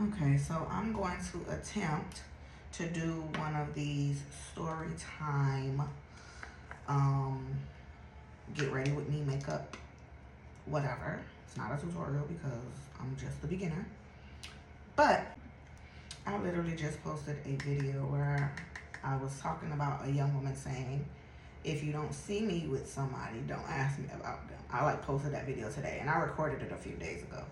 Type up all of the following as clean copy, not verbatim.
Okay, so I'm going to attempt to do one of these story time, um, get ready with me makeup, whatever. It's not a tutorial because I'm just a beginner. But I literally just posted a video where I was talking about a young woman saying, if you don't see me with somebody, don't ask me about them. I posted that video today and I recorded it a few days ago.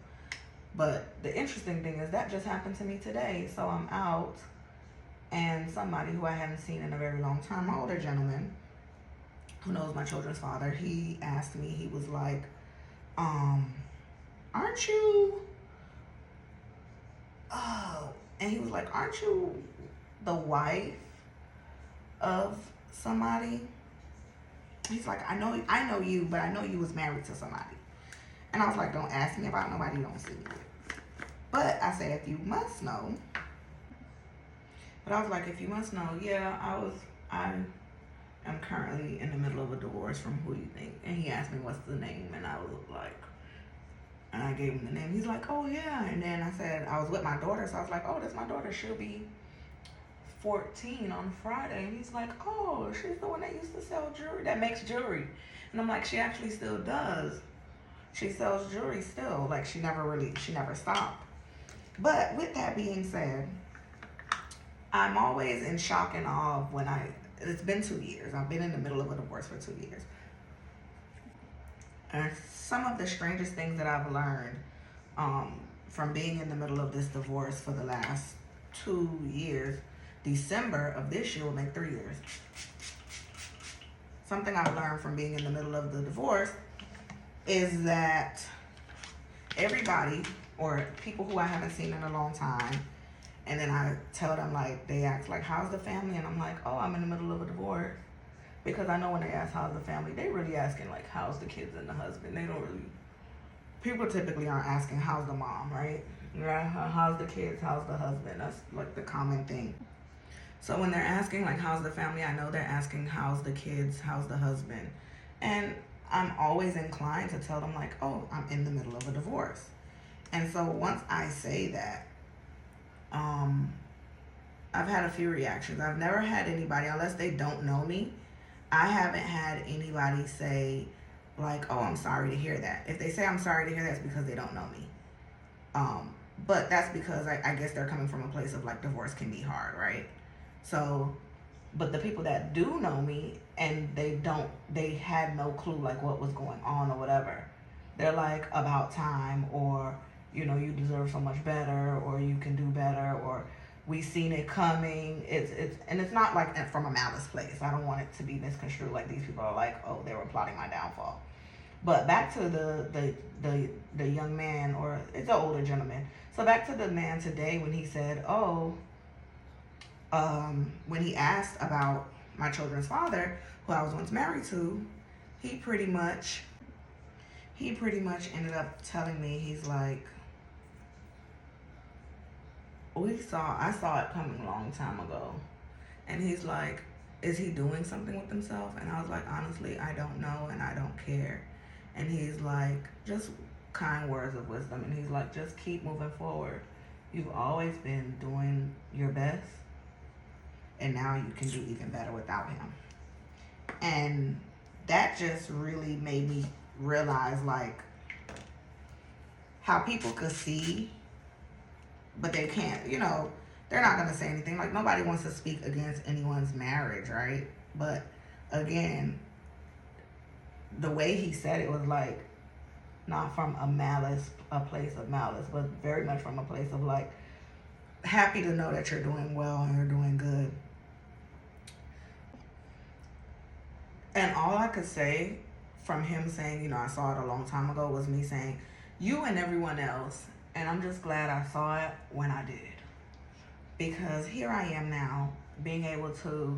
But the interesting thing is that just happened to me today. So I'm out and somebody who I hadn't seen in a very long time, an older gentleman who knows my children's father, he asked me, he was like, aren't you, oh, and he was like, aren't you the wife of somebody? He's like, I know you, but I know you was married to somebody. And I was like, don't ask me about nobody you don't see me with. But I said, if you must know. But I was like, if you must know, yeah, I am currently in the middle of a divorce from who you think. And he asked me what's the name, and I was like, and I gave him the name. He's like, oh yeah. And then I said, I was with my daughter, so I was like, oh, that's my daughter. She'll be 14 on Friday. And he's like, oh, she's the one that used to sell jewelry, that makes jewelry. And I'm like, she actually still does. She sells jewelry still. Like, she never stopped. But with that being said, I'm always in shock and awe when it's been 2 years. I've been in the middle of a divorce for 2 years. And some of the strangest things that I've learned from being in the middle of this divorce for the last 2 years, December of this year will make 3 years. Something I've learned from being in the middle of the divorce is that everybody, or people who I haven't seen in a long time, and then I tell them, like, they ask, like, how's the family? And I'm like, oh, I'm in the middle of a divorce. Because I know when they ask how's the family, they really asking, like, how's the kids and the husband. They don't really, people typically aren't asking how's the mom, right? Yeah, how's the kids, how's the husband? That's like the common thing. So when they're asking, like, how's the family, I know they're asking how's the kids, how's the husband. And I'm always inclined to tell them, like, oh, I'm in the middle of a divorce. And so once I say that, I've had a few reactions. I've never had anybody, unless they don't know me, I haven't had anybody say, like, oh, I'm sorry to hear that. If they say I'm sorry to hear that, it's because they don't know me. But that's because I guess they're coming from a place of, like, divorce can be hard, right? So, but the people that do know me and they had no clue, like, what was going on or whatever, they're like, about time, or, you know, you deserve so much better, or you can do better, or we seen it coming. It's not like from a malice place. I don't want it to be misconstrued like these people are like, oh, they were plotting my downfall. But back to the young man, or it's an older gentleman. So back to the man today when he said, oh, when he asked about my children's father, who I was once married to, he pretty much ended up telling me, he's like, I saw it coming a long time ago. And he's like, is he doing something with himself? And I was like, honestly, I don't know and I don't care. And he's like, just kind words of wisdom. And he's like, just keep moving forward. You've always been doing your best, and now you can do even better without him. And that just really made me realize, like, how people could see, but they can't, you know, they're not going to say anything. Like, nobody wants to speak against anyone's marriage, right? But again, the way he said it was like, not from a place of malice, but very much from a place of, like, happy to know that you're doing well and you're doing good. And all I could say from him saying, you know, I saw it a long time ago, was me saying, you and everyone else, and I'm just glad I saw it when I did. Because here I am now, being able to,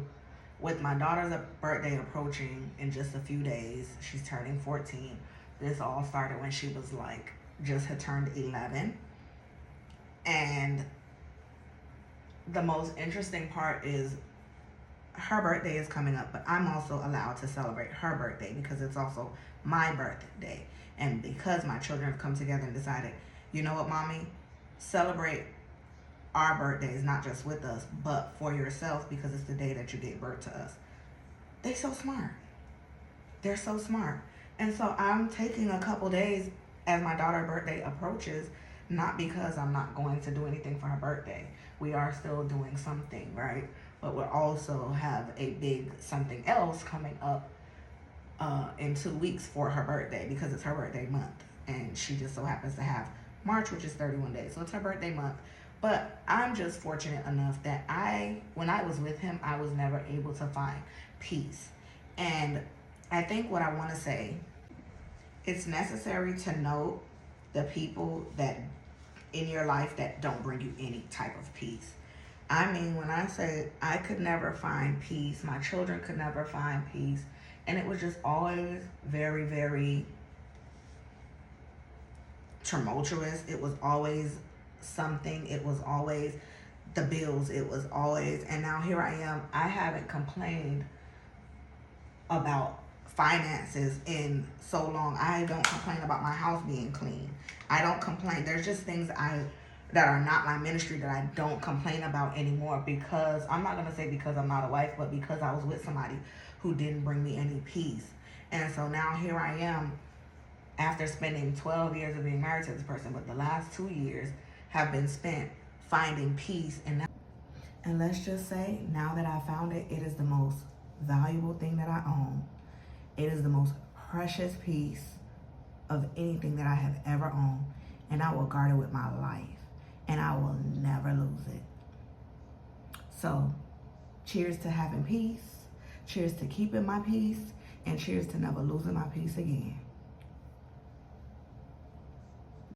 with my daughter's birthday approaching in just a few days, she's turning 14. This all started when she was, like, just had turned 11. And the most interesting part is her birthday is coming up, but I'm also allowed to celebrate her birthday because it's also my birthday. And because my children have come together and decided, you know what, mommy, celebrate our birthdays, not just with us, but for yourself because it's the day that you gave birth to us. They so smart. They're so smart. And so I'm taking a couple days as my daughter's birthday approaches, not because I'm not going to do anything for her birthday. We are still doing something, right? But we'll also have a big something else coming up in 2 weeks for her birthday because it's her birthday month. And she just so happens to have March, which is 31 days. So it's her birthday month. But I'm just fortunate enough that when I was with him, I was never able to find peace. And I think what I want to say, it's necessary to know the people that in your life that don't bring you any type of peace. I mean, when I say I could never find peace, my children could never find peace, and it was just always very, very tumultuous. It was always something. It was always the bills. It was always, and now here I am. I haven't complained about finances in so long. I don't complain about my house being clean. I don't complain. There's just things that are not my ministry that I don't complain about anymore because I'm not gonna say because I'm not a wife, but because I was with somebody who didn't bring me any peace. And so now here I am after spending 12 years of being married to this person, but the last 2 years have been spent finding peace. And let's just say, now that I found it, it is the most valuable thing that I own. It is the most precious piece of anything that I have ever owned, and I will guard it with my life, and I will never lose it. So, cheers to having peace, cheers to keeping my peace, and cheers to never losing my peace again.